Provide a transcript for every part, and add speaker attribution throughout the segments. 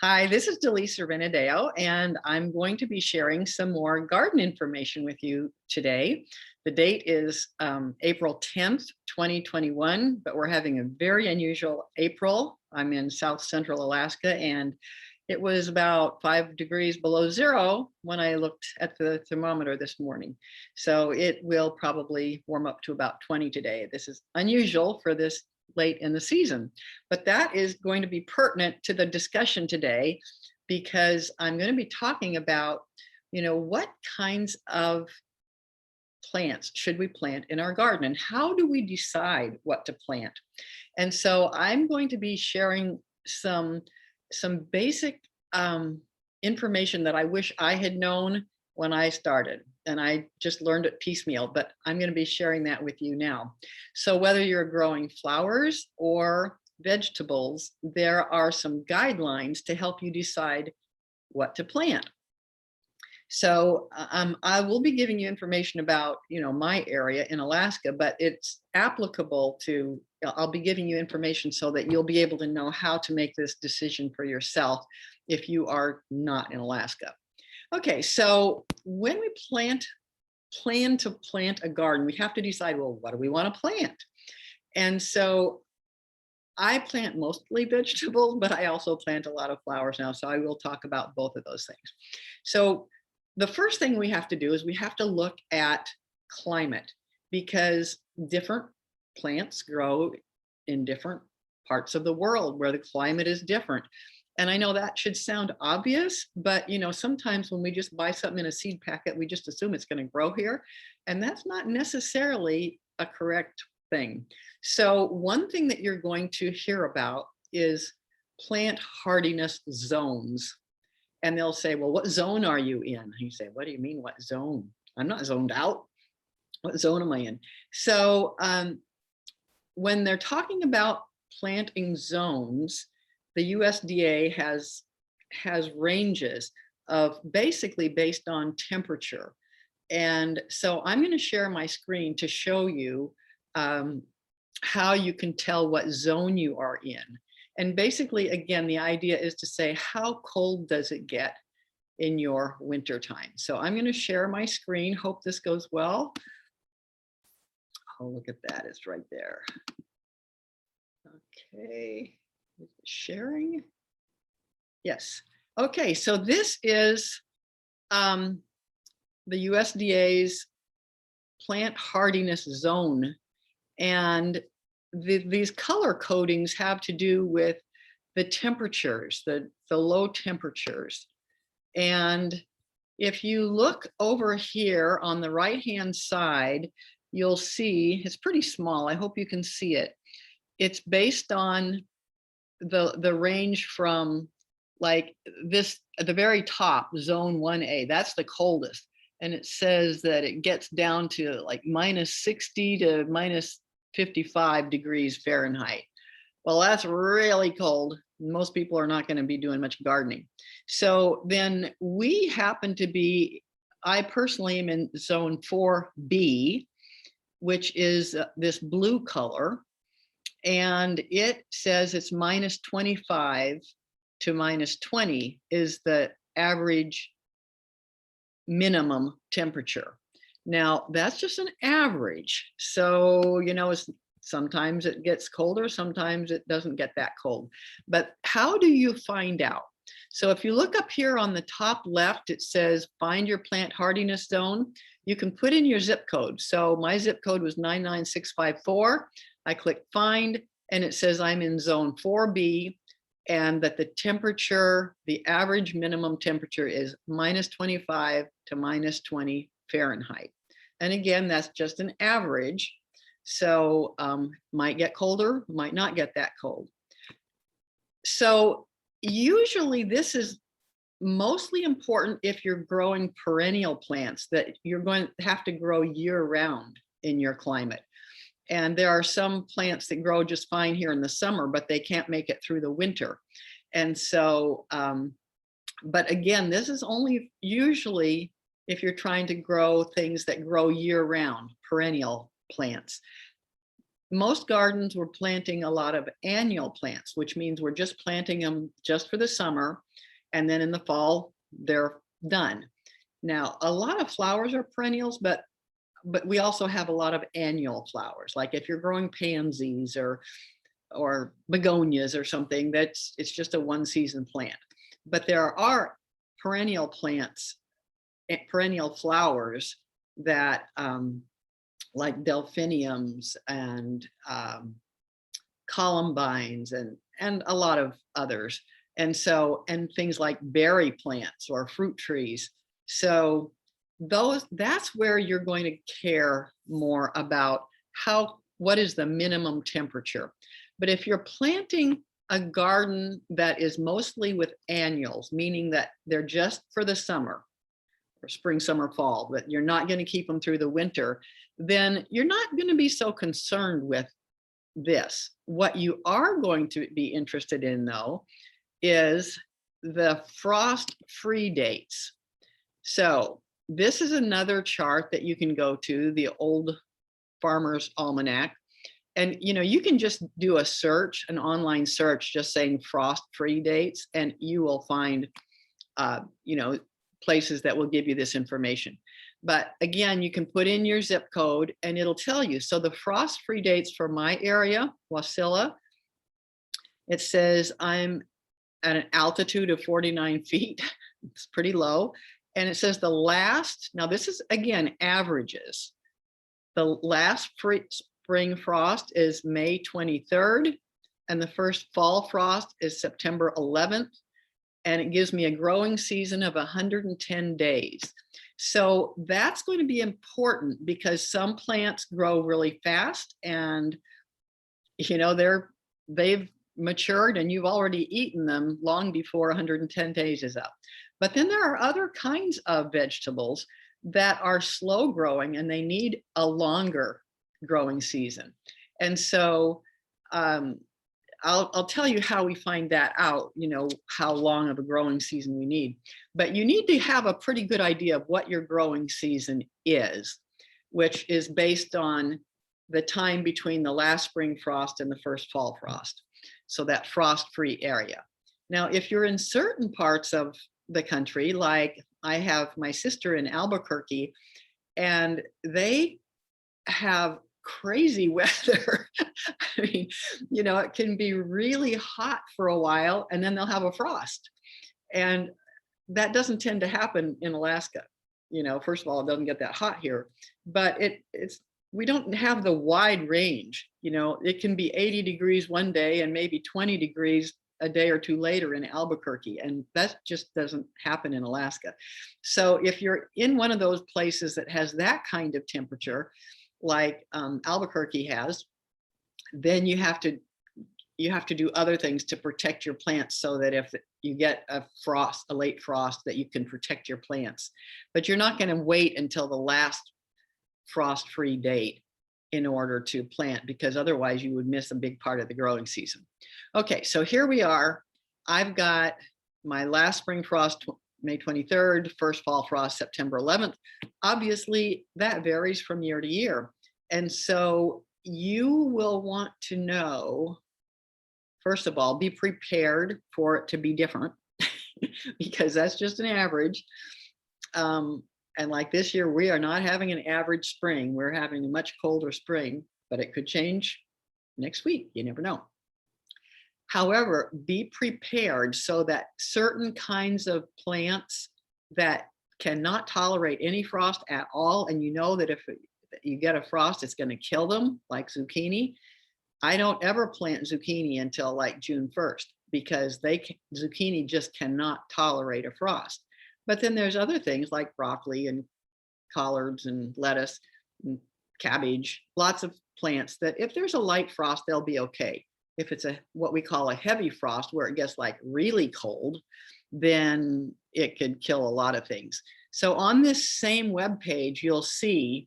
Speaker 1: Hi, this is Delisa Renadeo, and I'm going to be sharing some more garden information with you today. The date is April 10th, 2021, but we're having a very unusual April. I'm in South Central Alaska, and it was about 5 degrees below zero when I looked at the thermometer this morning. So it will probably warm up to about 20 today. This is unusual for this late in the season, but that is going to be pertinent to the discussion today because I'm going to be talking about, what kinds of plants should we plant in our garden and how do we decide what to plant? And so I'm going to be sharing some basic information that I wish I had known when I started. And I just learned it piecemeal, but I'm going to be sharing that with you now. So whether you're growing flowers or vegetables, there are some guidelines to help you decide what to plant. So I will be giving you information about, my area in Alaska, but it's applicable to, I'll be giving you information so that you'll be able to know how to make this decision for yourself if you are not in Alaska. Okay, so when we plan to plant a garden, we have to decide, well, what do we want to plant? And so I plant mostly vegetables, but I also plant a lot of flowers now. So I will talk about both of those things. So the first thing we have to do is we have to look at climate because different plants grow in different parts of the world where the climate is different. And I know that should sound obvious, but sometimes when we just buy something in a seed packet, we just assume it's going to grow here. And that's not necessarily a correct thing. So one thing that you're going to hear about is plant hardiness zones. And they'll say, well, what zone are you in? And you say, what do you mean, what zone? I'm not zoned out. What zone am I in? So when they're talking about planting zones, the USDA has ranges of basically based on temperature. And so I'm going to share my screen to show you how you can tell what zone you are in. And basically, again, the idea is to say, how cold does it get in your winter time? So I'm going to share my screen. Hope this goes well. Oh, look at that. It's right there. Okay. Sharing. Yes. Okay. So this is the USDA's plant hardiness zone. And these color codings have to do with the temperatures, the low temperatures. And if you look over here on the right-hand side, you'll see, it's pretty small. I hope you can see it. It's based on the range from like this at the very top, zone 1A, that's the coldest. And it says that it gets down to like -60 to -55 degrees Fahrenheit. Well, that's really cold. Most people are not going to be doing much gardening. So then we happen to be, I personally am in zone 4B, which is this blue color. And it says it's -25 to -20 is the average minimum temperature. Now, that's just an average. So, sometimes it gets colder, sometimes it doesn't get that cold. But how do you find out? So if you look up here on the top left, it says find your plant hardiness zone. You can put in your zip code. So my zip code was 99654. I click find, and it says I'm in zone 4B, and that the temperature, the average minimum temperature is -25 to -20 Fahrenheit. And again, that's just an average. So might get colder, might not get that cold. So usually this is mostly important if you're growing perennial plants that you're going to have to grow year round in your climate. And there are some plants that grow just fine here in the summer, but they can't make it through the winter. And so, but again, this is only usually if you're trying to grow things that grow year round, perennial plants. most gardens we're planting a lot of annual plants, which means we're just planting them just for the summer, and then in the fall they're done. Now, a lot of flowers are perennials, but we also have a lot of annual flowers. Like if you're growing pansies or begonias or something, it's just a one season plant. But there are perennial plants, perennial flowers that like delphiniums and columbines and a lot of others. And things like berry plants or fruit trees. So that's where you're going to care more about what is the minimum temperature. But if you're planting a garden that is mostly with annuals, meaning that they're just for the summer or spring, summer, fall, but you're not going to keep them through the winter, then you're not going to be so concerned with this. What you are going to be interested in, though, is the frost-free dates. So this is another chart that you can go to, the Old Farmer's Almanac. And you can just do a search, an online search, just saying frost-free dates, and you will find places that will give you this information. But again, you can put in your zip code and it'll tell you. So the frost-free dates for my area, Wasilla, it says I'm at an altitude of 49 feet. It's pretty low. And it says now this is again averages. The last spring frost is May 23rd, and the first fall frost is September 11th. And it gives me a growing season of 110 days. So that's going to be important because some plants grow really fast and they've matured and you've already eaten them long before 110 days is up. But then there are other kinds of vegetables that are slow growing and they need a longer growing season. And so I'll tell you how we find that out, how long of a growing season we need. But you need to have a pretty good idea of what your growing season is, which is based on the time between the last spring frost and the first fall frost. So that frost-free area. Now, if you're in certain parts of the country, like I have my sister in Albuquerque, and they have crazy weather. I mean, it can be really hot for a while and then they'll have a frost. And that doesn't tend to happen in Alaska. First of all, it doesn't get that hot here, but we don't have the wide range. It can be 80 degrees one day and maybe 20 degrees a day or two later in Albuquerque. And that just doesn't happen in Alaska. So if you're in one of those places that has that kind of temperature, like Albuquerque has, then you have to do other things to protect your plants so that if you get a late frost, that you can protect your plants. But you're not going to wait until the last frost-free date in order to plant, because otherwise you would miss a big part of the growing season. Okay, so here we are. I've got my last spring frost, May 23rd, first fall frost, September 11th. Obviously, that varies from year to year. And so you will want to know, first of all, be prepared for it to be different because that's just an average. And like this year, we are not having an average spring. We're having a much colder spring, but it could change next week. You never know. However, be prepared so that certain kinds of plants that cannot tolerate any frost at all, and that if you get a frost, it's going to kill them, like zucchini. I don't ever plant zucchini until like June 1st because zucchini just cannot tolerate a frost. But then there's other things like broccoli and collards and lettuce and cabbage, lots of plants that if there's a light frost, they'll be okay. If it's what we call a heavy frost where it gets like really cold, then it could kill a lot of things. So on this same web page, you'll see,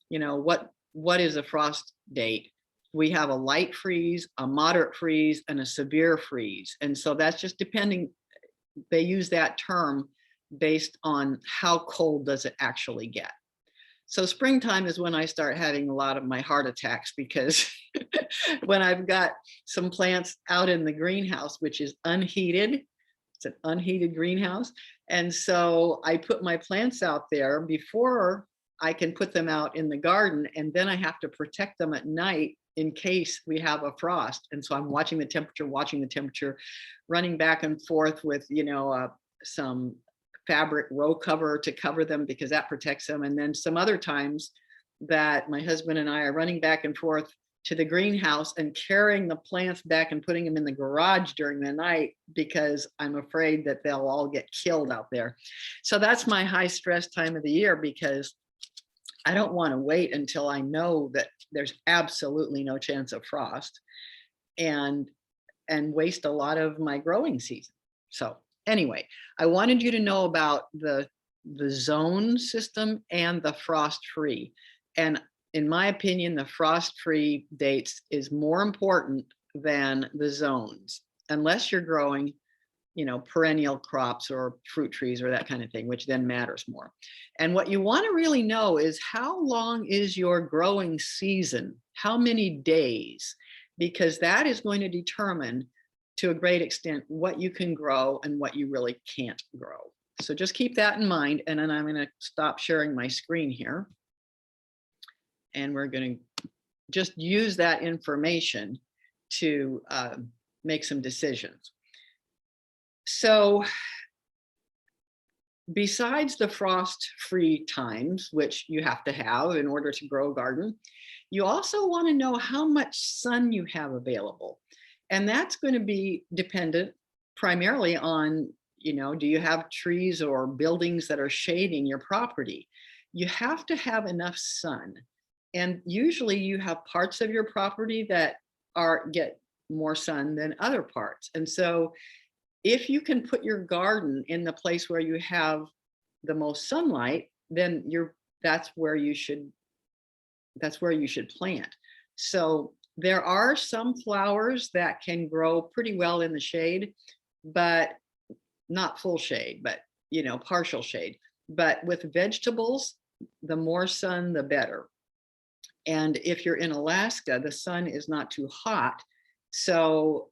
Speaker 1: what is a frost date. We have a light freeze, a moderate freeze, and a severe freeze. And so that's just depending, they use that term based on how cold does it actually get. So springtime is when I start having a lot of my heart attacks because when I've got some plants out in the greenhouse, which is unheated, it's an unheated greenhouse. And so I put my plants out there before I can put them out in the garden. And then I have to protect them at night in case we have a frost. And so I'm watching the temperature, running back and forth with, some fabric row cover to cover them because that protects them. And then some other times that my husband and I are running back and forth to the greenhouse and carrying the plants back and putting them in the garage during the night because I'm afraid that they'll all get killed out there. So that's my high stress time of the year because I don't want to wait until I know that there's absolutely no chance of frost and waste a lot of my growing season. So anyway, I wanted you to know about the zone system and the frost free. And in my opinion, the frost free dates is more important than the zones, unless you're growing, perennial crops or fruit trees or that kind of thing, which then matters more. And what you want to really know is how long is your growing season? How many days? Because that is going to determine to a great extent what you can grow and what you really can't grow. So just keep that in mind. And then I'm going to stop sharing my screen here. And we're going to just use that information to make some decisions. So besides the frost-free times, which you have to have in order to grow a garden, you also want to know how much sun you have available. And that's going to be dependent primarily on, do you have trees or buildings that are shading your property? You have to have enough sun. And usually you have parts of your property that get more sun than other parts. And so if you can put your garden in the place where you have the most sunlight, then that's where you should plant. So there are some flowers that can grow pretty well in the shade, but not full shade, but partial shade. But with vegetables, the more sun, the better. And if you're in Alaska, the sun is not too hot. So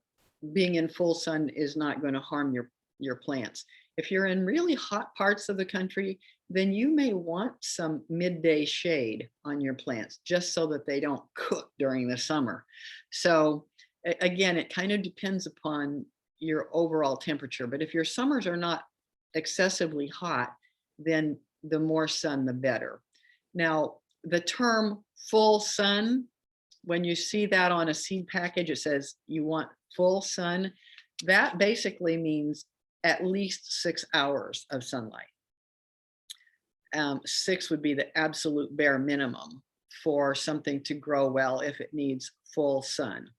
Speaker 1: being in full sun is not going to harm your plants. If you're in really hot parts of the country, then you may want some midday shade on your plants just so that they don't cook during the summer. So again, it kind of depends upon your overall temperature. But if your summers are not excessively hot, then the more sun, the better. Now, the term full sun, when you see that on a seed package, it says you want full sun. That basically means at least 6 hours of sunlight. 6 would be the absolute bare minimum for something to grow well if it needs full sun.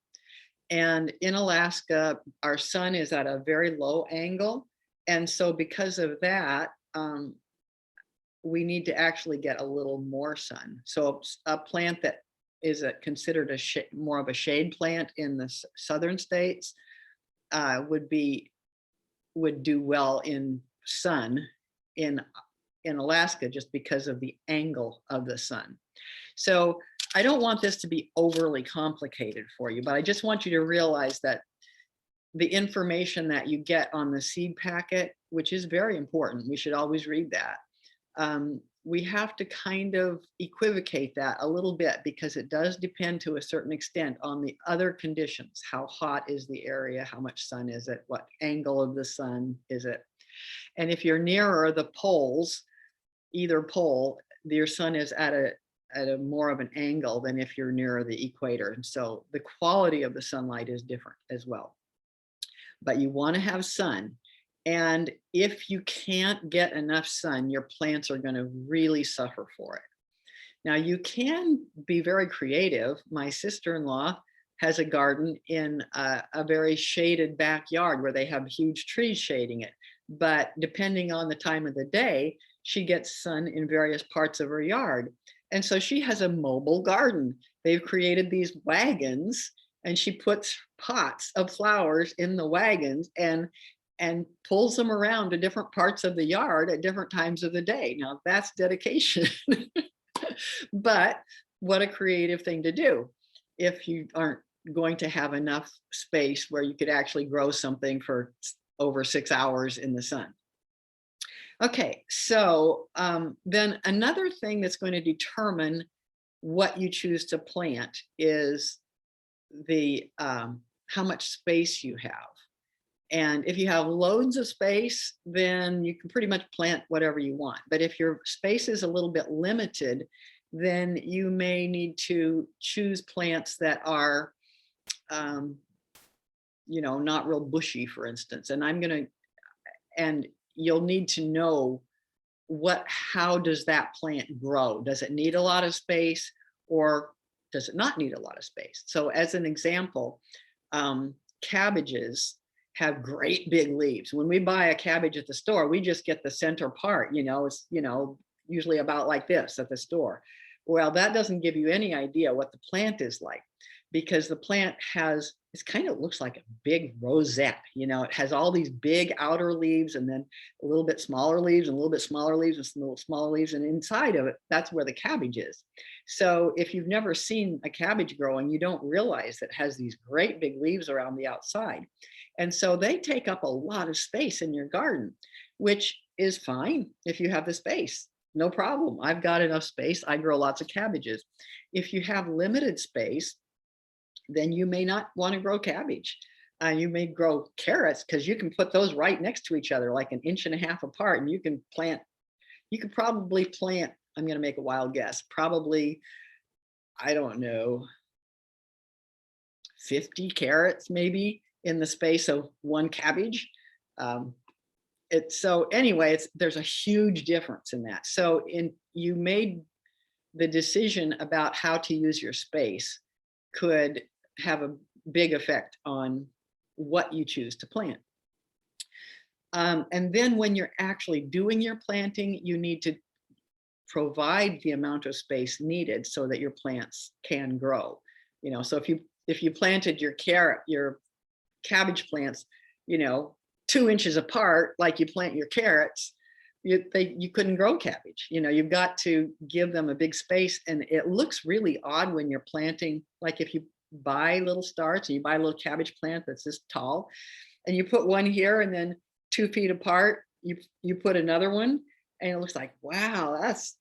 Speaker 1: And in Alaska, our sun is at a very low angle. And so because of that, we need to actually get a little more sun. So a plant that is considered more of a shade plant in the southern states would do well in sun in Alaska just because of the angle of the sun. So I don't want this to be overly complicated for you, but I just want you to realize that the information that you get on the seed packet, which is very important, we should always read that. We have to kind of equivocate that a little bit because it does depend to a certain extent on the other conditions. How hot is the area? How much sun is it? What angle of the sun is it? And if you're nearer the poles, either pole, your sun is at a more of an angle than if you're nearer the equator. And so the quality of the sunlight is different as well. But you want to have sun. And if you can't get enough sun, your plants are going to really suffer for it. Now, you can be very creative. My sister-in-law has a garden in a very shaded backyard where they have huge trees shading it. But depending on the time of the day, she gets sun in various parts of her yard. And so she has a mobile garden. They've created these wagons, and she puts pots of flowers in the wagons and pulls them around to different parts of the yard at different times of the day. Now that's dedication. But what a creative thing to do if you aren't going to have enough space where you could actually grow something for over 6 hours in the sun. Okay, so then another thing that's going to determine what you choose to plant is the how much space you have. And if you have loads of space, then you can pretty much plant whatever you want. But if your space is a little bit limited, then you may need to choose plants that are, um, not real bushy, for instance. And you'll need to know how does that plant grow? Does it need a lot of space or does it not need a lot of space? So as an example, cabbages have great big leaves. When we buy a cabbage at the store, we just get the center part, it's, usually about like this at the store. Well, that doesn't give you any idea what the plant is like, because the plant looks like a big rosette, it has all these big outer leaves and then a little bit smaller leaves and a little bit smaller leaves and some little smaller leaves. And inside of it, that's where the cabbage is. So if you've never seen a cabbage growing, you don't realize that it has these great big leaves around the outside. And so they take up a lot of space in your garden, which is fine if you have the space. No problem. I've got enough space. I grow lots of cabbages. If you have limited space, then you may not want to grow cabbage. You may grow carrots because you can put those right next to each other, like 1.5 inches apart, and you could probably plant, I'm going to make a wild guess, probably, I don't know, 50 carrots maybe in the space of one cabbage. So anyway, there's a huge difference in that. So you made the decision about how to use your space could have a big effect on what you choose to plant. And then when you're actually doing your planting, you need to provide the amount of space needed so that your plants can grow. So if you planted your cabbage plants, 2 inches apart, like you plant your carrots, you couldn't grow cabbage. You've got to give them a big space, and it looks really odd when you're planting. Like if you buy little starts and you buy a little cabbage plant that's this tall, and you put one here and then 2 feet apart, you put another one, and it looks like, wow, that's,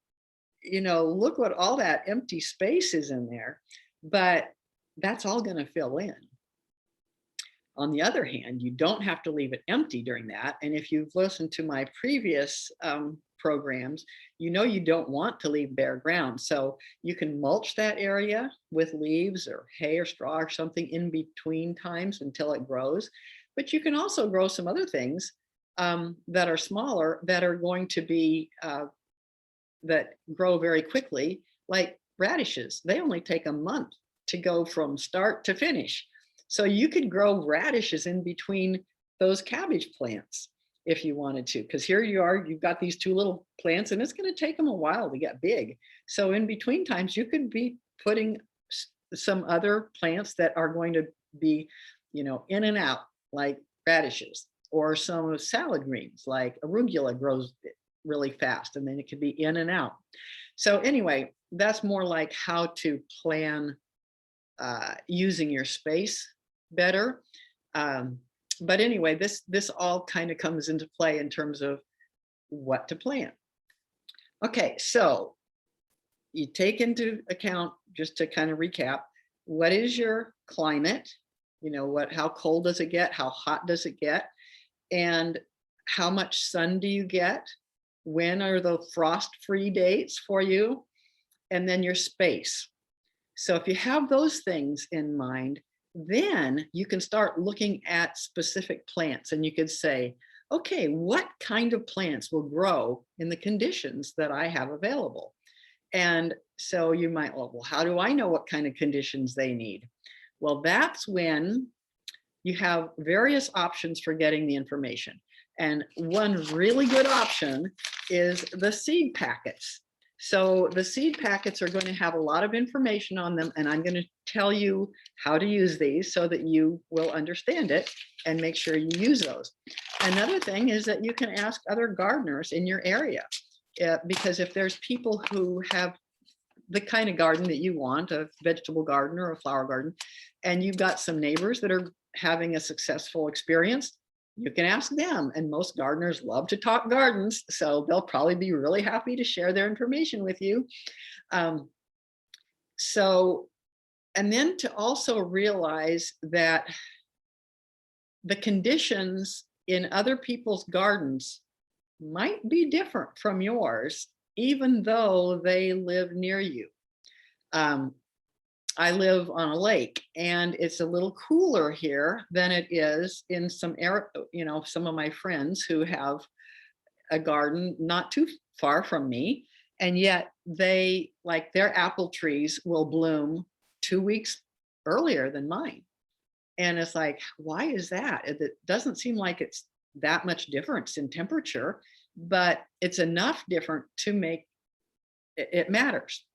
Speaker 1: look what all that empty space is in there. But that's all going to fill in. On the other hand, you don't have to leave it empty during that. And if you've listened to my previous programs, you don't want to leave bare ground. So you can mulch that area with leaves or hay or straw or something in between times until it grows. But you can also grow some other things that are smaller, that are going to be, that grow very quickly, like radishes. They only take a month to go from start to finish. So you could grow radishes in between those cabbage plants if you wanted to, because here you are, you've got these 2 little plants and it's going to take them a while to get big. So in between times, you could be putting some other plants that are going to be, in and out, like radishes, or some salad greens, like arugula grows really fast and then it could be in and out. So anyway, that's more like how to plan using your space better. But anyway, this all kind of comes into play in terms of what to plant. Okay, so you take into account, just to kind of recap, what is your climate? How cold does it get? How hot does it get? And how much sun do you get? When are the frost-free dates for you? And then your space. So if you have those things in mind, then you can start looking at specific plants, and you could say, okay, what kind of plants will grow in the conditions that I have available? And so you might, well, how do I know what kind of conditions they need? Well, that's when you have various options for getting the information. And one really good option is the seed packets. So the seed packets are going to have a lot of information on them, and I'm going to tell you how to use these so that you will understand it and make sure you use those. Another thing is that you can ask other gardeners in your area, because if there's people who have the kind of garden that you want, a vegetable garden or a flower garden, and you've got some neighbors that are having a successful experience, you can ask them. And most gardeners love to talk gardens, so they'll probably be really happy to share their information with you. Um, so, and then to also realize that the conditions in other people's gardens might be different from yours, even though they live near you. Um, I live on a lake, and it's a little cooler here than it is in some some of my friends who have a garden not too far from me. And yet they, like, their apple trees will bloom 2 weeks earlier than mine. And it's like, why is that? It doesn't seem like it's that much difference in temperature, but it's enough different to make it matters.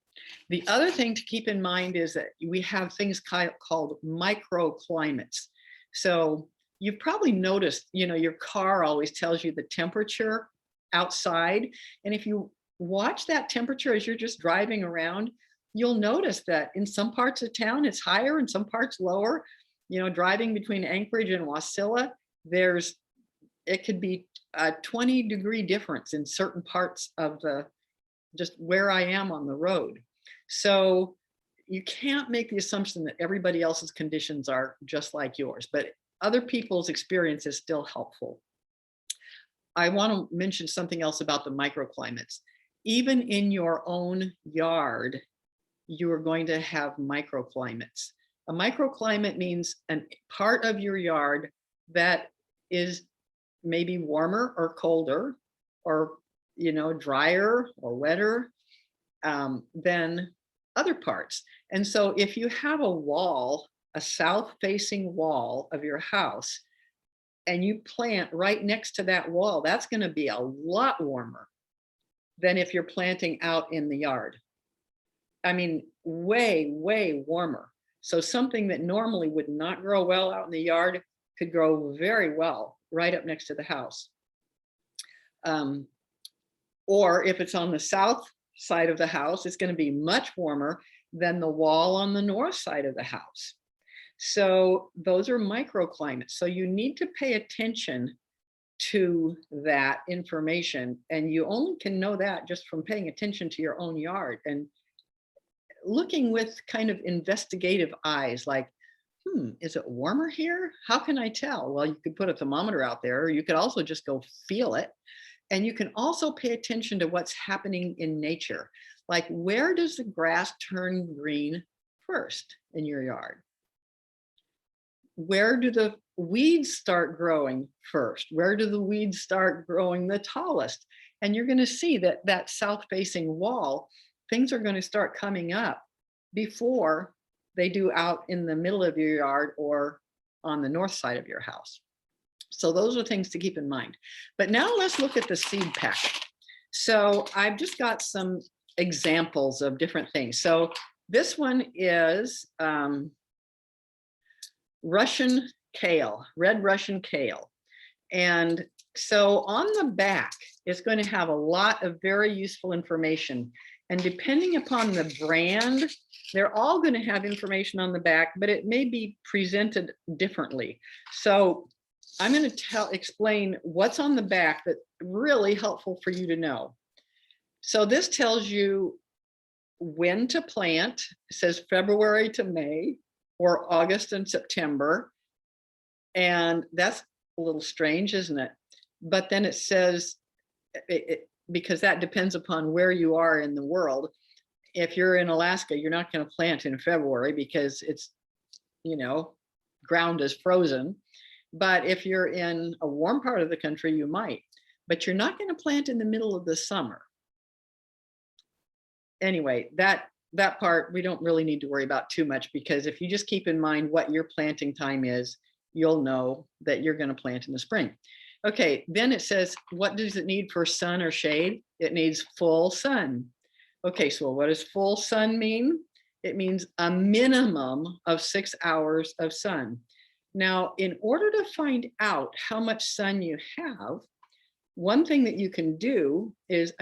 Speaker 1: The other thing to keep in mind is that we have things called microclimates. So you've probably noticed, your car always tells you the temperature outside. And if you watch that temperature as you're just driving around, you'll notice that in some parts of town it's higher, in some parts lower. Driving between Anchorage and Wasilla, it could be a 20-degree difference in certain parts of just where I am on the road. So you can't make the assumption that everybody else's conditions are just like yours, but other people's experience is still helpful. I want to mention something else about the microclimates. Even in your own yard, you are going to have microclimates. A microclimate means a part of your yard that is maybe warmer or colder, or drier or wetter than other parts. And so if you have a south-facing wall of your house, and you plant right next to that wall, that's going to be a lot warmer than if you're planting out in the yard. I mean, way, way warmer. So something that normally would not grow well out in the yard could grow very well right up next to the house. Or if it's on the south side of the house, it's going to be much warmer than the wall on the north side of the house. So those are microclimates. So you need to pay attention to that information. And you only can know that just from paying attention to your own yard and looking with kind of investigative eyes, like, is it warmer here? How can I tell? Well, you could put a thermometer out there, or you could also just go feel it. And you can also pay attention to what's happening in nature. Like, where does the grass turn green first in your yard? Where do the weeds start growing first? Where do the weeds start growing the tallest? And you're going to see that south-facing wall, things are going to start coming up before they do out in the middle of your yard or on the north side of your house. So those are things to keep in mind. But now let's look at the seed packet. So I've just got some examples of different things. So this one is Russian kale, red Russian kale. And so on the back, it's going to have a lot of very useful information. And depending upon the brand, they're all going to have information on the back, but it may be presented differently. So I'm going to explain what's on the back that's really helpful for you to know. So this tells you when to plant. It says February to May or August and September. And that's a little strange, isn't it? But then it says, because that depends upon where you are in the world. If you're in Alaska, you're not going to plant in February because it's, ground is frozen. But if you're in a warm part of the country, you might. But you're not going to plant in the middle of the summer. Anyway, that part we don't really need to worry about too much, because if you just keep in mind what your planting time is, you'll know that you're going to plant in the spring. Okay, then it says, what does it need for sun or shade? It needs full sun. Okay, so what does full sun mean? It means a minimum of 6 hours of sun. Now, in order to find out how much sun you have, one thing that you can do is,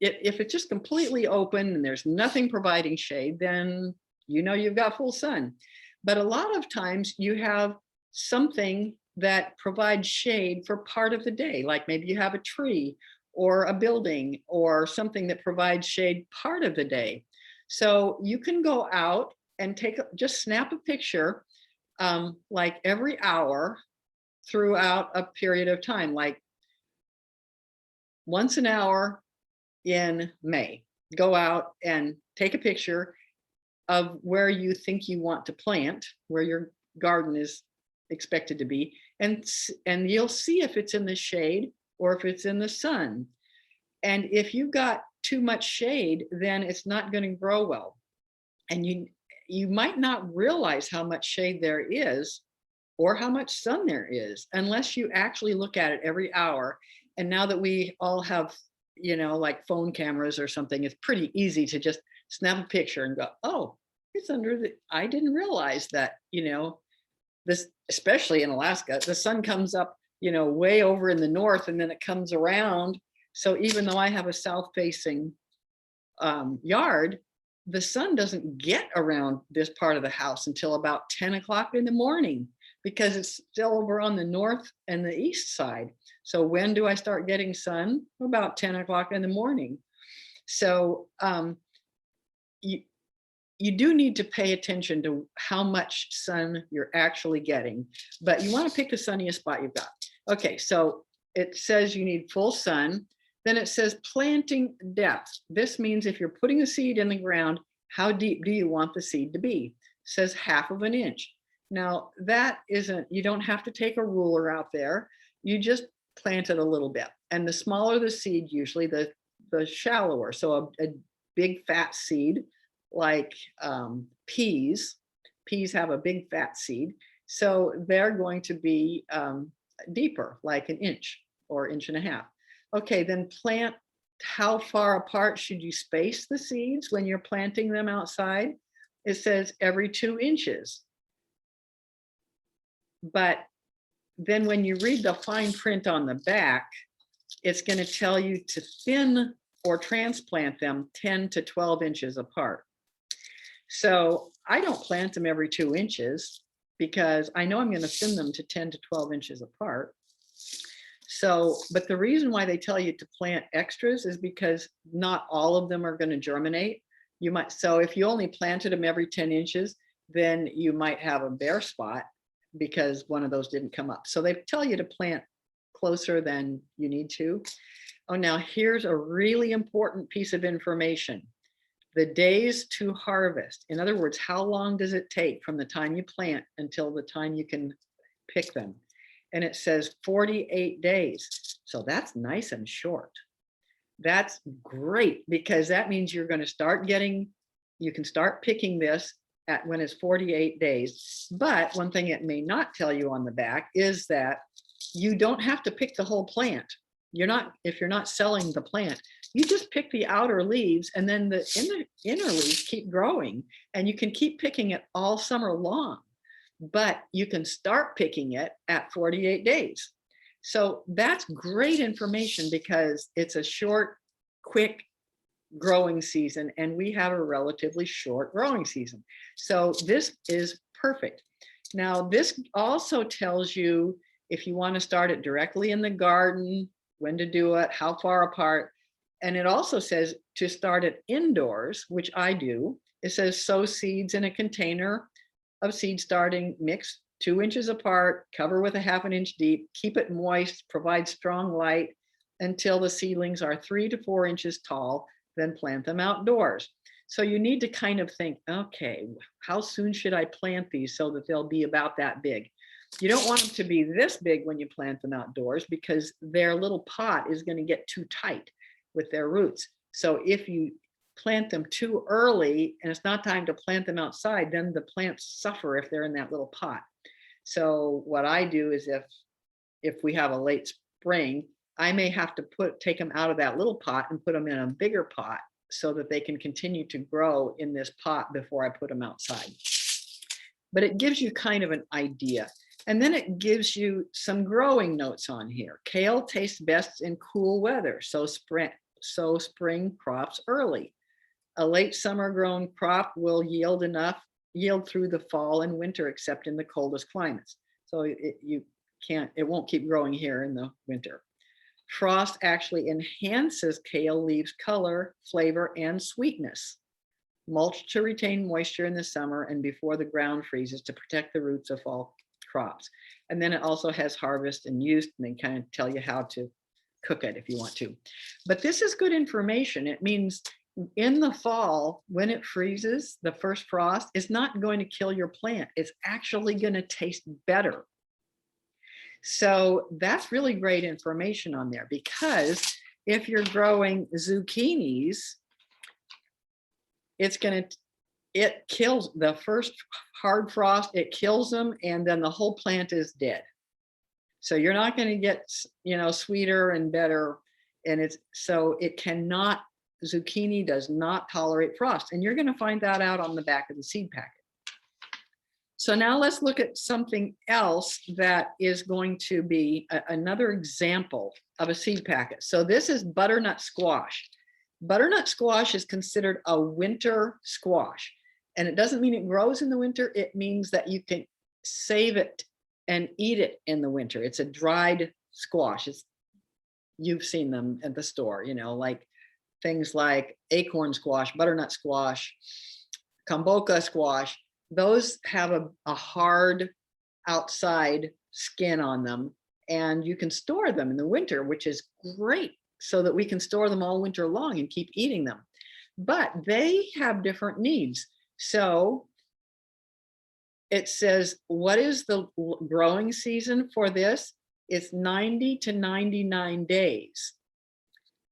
Speaker 1: if it's just completely open and there's nothing providing shade, then you know you've got full sun. But a lot of times you have something that provides shade for part of the day, like maybe you have a tree or a building or something that provides shade part of the day. So you can go out and just snap a picture like every hour throughout a period of time, like once an hour in May. Go out and take a picture of where you think you want to plant, where your garden is expected to be, and you'll see if it's in the shade or if it's in the sun. And if you've got too much shade, then it's not going to grow well. And you might not realize how much shade there is or how much sun there is unless you actually look at it every hour. And now that we all have, like phone cameras or something, it's pretty easy to just snap a picture and go, oh, it's I didn't realize that, this, especially in Alaska, the sun comes up, way over in the north and then it comes around. So even though I have a south facing yard, the sun doesn't get around this part of the house until about 10 o'clock in the morning because it's still over on the north and the east side. So when do I start getting sun? About 10 o'clock in the morning. So you do need to pay attention to how much sun you're actually getting, but you want to pick the sunniest spot you've got. Okay, so it says you need full sun. Then it says planting depth. This means if you're putting a seed in the ground, how deep do you want the seed to be? It says 1/2 inch. Now that isn't, you don't have to take a ruler out there. You just plant it a little bit. And the smaller the seed, usually the shallower. So a big fat seed like peas have a big fat seed. So they're going to be deeper, like 1 inch or 1.5 inches. Okay, then plant. How far apart should you space the seeds when you're planting them outside? It says every 2 inches. But then when you read the fine print on the back, it's going to tell you to thin or transplant them 10 to 12 inches apart. So I don't plant them every 2 inches because I know I'm going to thin them to 10 to 12 inches apart. So, but the reason why they tell you to plant extras is because not all of them are going to germinate. So if you only planted them every 10 inches, then you might have a bare spot because one of those didn't come up. So they tell you to plant closer than you need to. Oh, now here's a really important piece of information. The days to harvest. In other words, how long does it take from the time you plant until the time you can pick them? And it says 48 days. So that's nice and short. That's great because that means you're going to start you can start picking this when it's 48 days. But one thing it may not tell you on the back is that you don't have to pick the whole plant. If you're not selling the plant, you just pick the outer leaves and then the inner leaves keep growing and you can keep picking it all summer long. But you can start picking it at 48 days. So that's great information because it's a short, quick growing season and we have a relatively short growing season. So this is perfect. Now, this also tells you if you want to start it directly in the garden, when to do it, how far apart. And it also says to start it indoors, which I do. It says sow seeds in a container of seed starting mix 2 inches apart, cover with 1/2 inch deep, keep it moist, provide strong light until the seedlings are 3 to 4 inches tall, then plant them outdoors. So you need to kind of think, okay, how soon should I plant these so that they'll be about that big? You don't want them to be this big when you plant them outdoors because their little pot is going to get too tight with their roots. So if you plant them too early and it's not time to plant them outside, then the plants suffer if they're in that little pot. So what I do is if we have a late spring, I may have to take them out of that little pot and put them in a bigger pot so that they can continue to grow in this pot before I put them outside. But it gives you kind of an idea. And then it gives you some growing notes on here. Kale tastes best in cool weather, so sow spring crops early. A late summer grown crop will yield through the fall and winter, except in the coldest climates. So it won't keep growing here in the winter. Frost actually enhances kale leaves color, flavor, and sweetness. Mulch to retain moisture in the summer and before the ground freezes to protect the roots of fall crops. And then it also has harvest and use, and they kind of tell you how to cook it if you want to. But this is good information. It means in the fall, when it freezes, the first frost is not going to kill your plant. It's actually going to taste better. So that's really great information on there, because if you're growing zucchinis, it kills the first hard frost, it kills them, and then the whole plant is dead. So you're not going to get, sweeter and better. And zucchini does not tolerate frost. And you're going to find that out on the back of the seed packet. So now let's look at something else that is going to be another example of a seed packet. So this is butternut squash. Butternut squash is considered a winter squash. And it doesn't mean it grows in the winter. It means that you can save it and eat it in the winter. It's a dried squash. You've seen them at the store, like things like acorn squash, butternut squash, Kamboka squash. Those have a hard outside skin on them, and you can store them in the winter, which is great, so that we can store them all winter long and keep eating them. But they have different needs. So it says, what is the growing season for this? It's 90 to 99 days.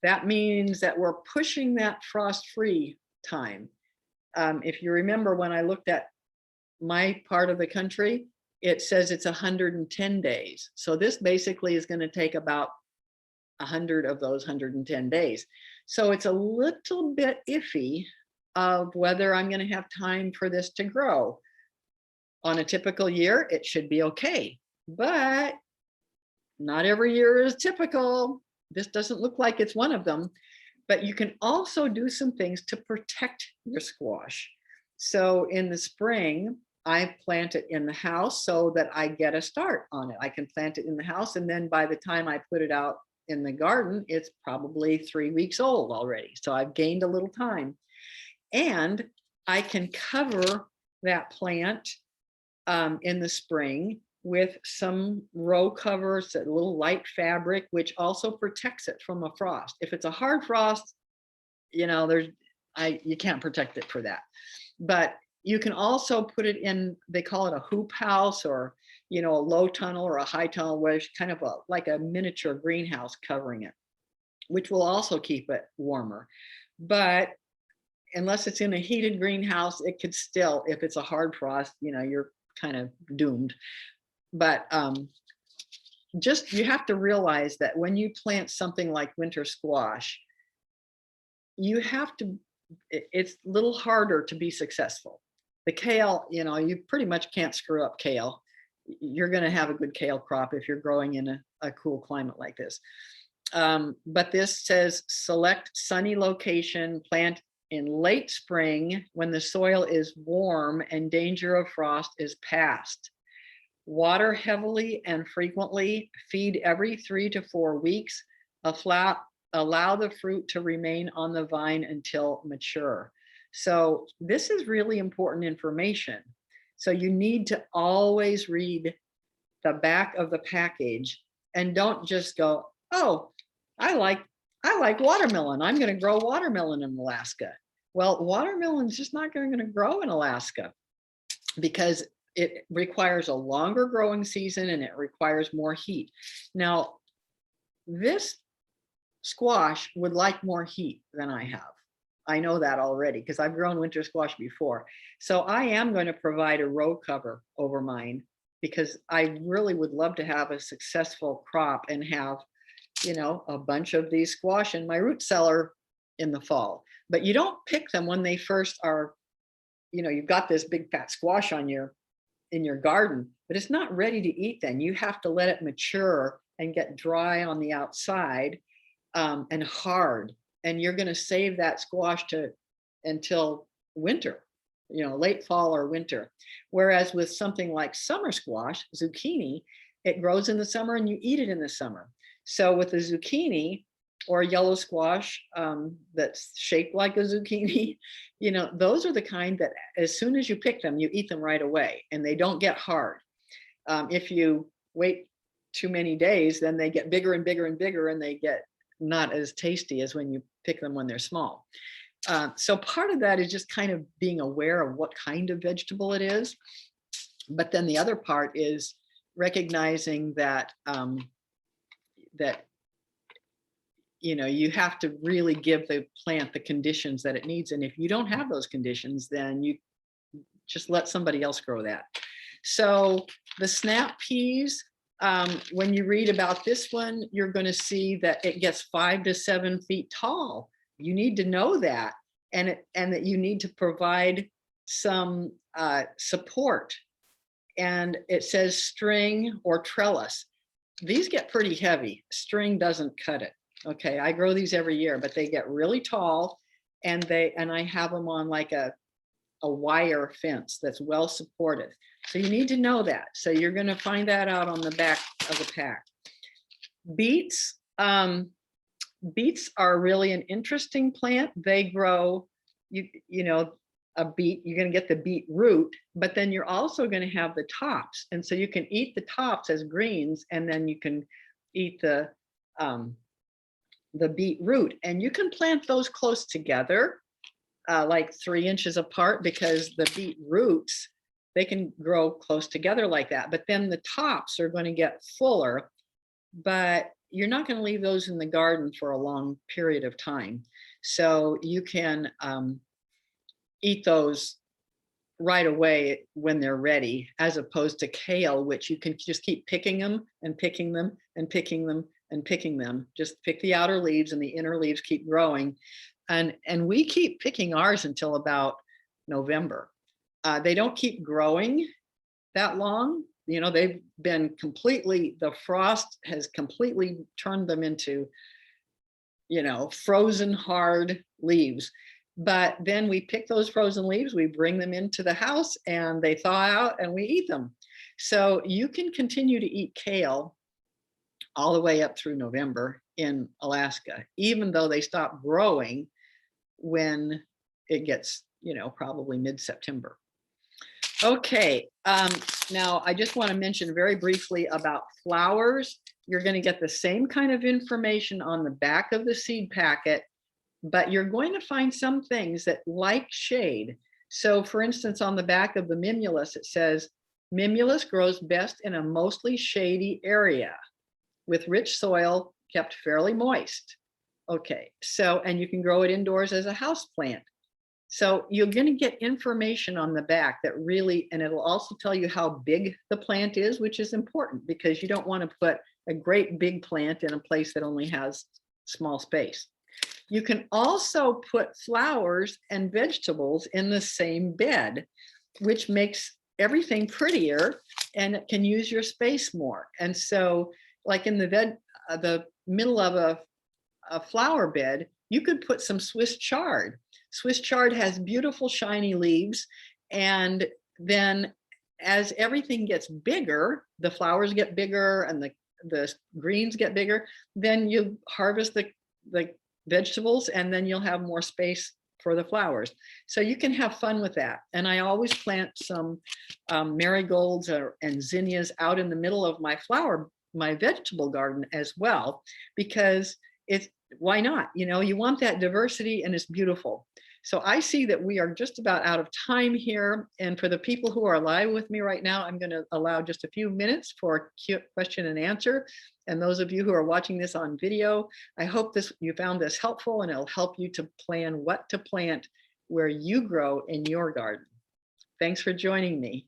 Speaker 1: That means that we're pushing that frost-free time. If you remember, when I looked at my part of the country, it says it's 110 days. So this basically is going to take about 100 of those 110 days. So it's a little bit iffy of whether I'm going to have time for this to grow. On a typical year, it should be okay, but not every year is typical. This doesn't look like it's one of them, but you can also do some things to protect your squash. So in the spring, I plant it in the house so that I get a start on it. I can plant it in the house, and then by the time I put it out in the garden, it's probably 3 weeks old already. So I've gained a little time, and I can cover that plant in the spring with some row covers, a little light fabric, which also protects it from a frost. If it's a hard frost, you can't protect it for that. But you can also put it in, they call it a hoop house, or a low tunnel or a high tunnel, where it's kind of like a miniature greenhouse covering it, which will also keep it warmer. But unless it's in a heated greenhouse, it could still, if it's a hard frost, you're kind of doomed. But you have to realize that when you plant something like winter squash, it's a little harder to be successful. The kale, you pretty much can't screw up kale. You're going to have a good kale crop if you're growing in a cool climate like this. But this says select sunny location, plant in late spring when the soil is warm and danger of frost is past. Water heavily and frequently, feed every 3 to 4 weeks, allow the fruit to remain on the vine until mature. So this is really important information. So you need to always read the back of the package, and don't just go, oh, I like watermelon. I'm going to grow watermelon in Alaska. Well, watermelon is just not going to grow in Alaska, because it requires a longer growing season and it requires more heat. Now, this squash would like more heat than I have. I know that already, because I've grown winter squash before. So I am going to provide a row cover over mine, because I really would love to have a successful crop and have, a bunch of these squash in my root cellar in the fall. But you don't pick them when they first are, you've got this big fat squash in your garden, but it's not ready to eat then. You have to let it mature and get dry on the outside, and hard. and you're going to save that squash to until winter, late fall or winter. Whereas with something like summer squash, zucchini, it grows in the summer and you eat it in the summer. So with the zucchini or yellow squash that's shaped like a zucchini, those are the kind that as soon as you pick them, you eat them right away and they don't get hard. If you wait too many days, then they get bigger and bigger and bigger, and they get not as tasty as when you pick them when they're small. So part of that is just kind of being aware of what kind of vegetable it is. But then the other part is recognizing that you have to really give the plant the conditions that it needs. And if you don't have those conditions, then you just let somebody else grow that. So the snap peas, when you read about this one, you're going to see that it gets 5 to 7 feet tall. You need to know that, and that you need to provide some support. And it says string or trellis. These get pretty heavy. String doesn't cut it. Okay, I grow these every year, but they get really tall, and I have them on like a wire fence that's well supported. So you need to know that. So you're going to find that out on the back of the pack. Beets. Beets are really an interesting plant. They grow, a beet, you're going to get the beet root, but then you're also going to have the tops. And so you can eat the tops as greens, and then you can eat the beet root. And you can plant those close together, like 3 inches apart, because the beet roots, they can grow close together like that. But then the tops are going to get fuller, but you're not going to leave those in the garden for a long period of time. So you can eat those right away when they're ready, as opposed to kale, which you can just keep picking them and picking them and picking them and picking them. Just pick the outer leaves and the inner leaves keep growing. And we keep picking ours until about November. They don't keep growing that long. They've been the frost has completely turned them into, frozen hard leaves. But then we pick those frozen leaves, we bring them into the house, and they thaw out and we eat them. So you can continue to eat kale all the way up through November in Alaska, even though they stop growing when it gets, probably mid-September. Okay, now I just want to mention very briefly about flowers. You're going to get the same kind of information on the back of the seed packet, but you're going to find some things that like shade. So for instance, on the back of the mimulus, it says, mimulus grows best in a mostly shady area with rich soil kept fairly moist. Okay, so, and you can grow it indoors as a house plant. So you're going to get information on the back that really, and it'll also tell you how big the plant is, which is important because you don't want to put a great big plant in a place that only has small space. You can also put flowers and vegetables in the same bed, which makes everything prettier, and it can use your space more. And so like in the middle of a flower bed, you could put some Swiss chard. Swiss chard has beautiful shiny leaves, and then as everything gets bigger, the flowers get bigger and the greens get bigger, then you harvest the vegetables, and then you'll have more space for the flowers. So you can have fun with that. And I always plant some marigolds and zinnias out in the middle of my vegetable garden as well, because why not? You want that diversity, and it's beautiful. So I see that we are just about out of time here. And for the people who are live with me right now, I'm going to allow just a few minutes for question and answer. And those of you who are watching this on video, I hope you found this helpful, and it'll help you to plan what to plant where you grow in your garden. Thanks for joining me.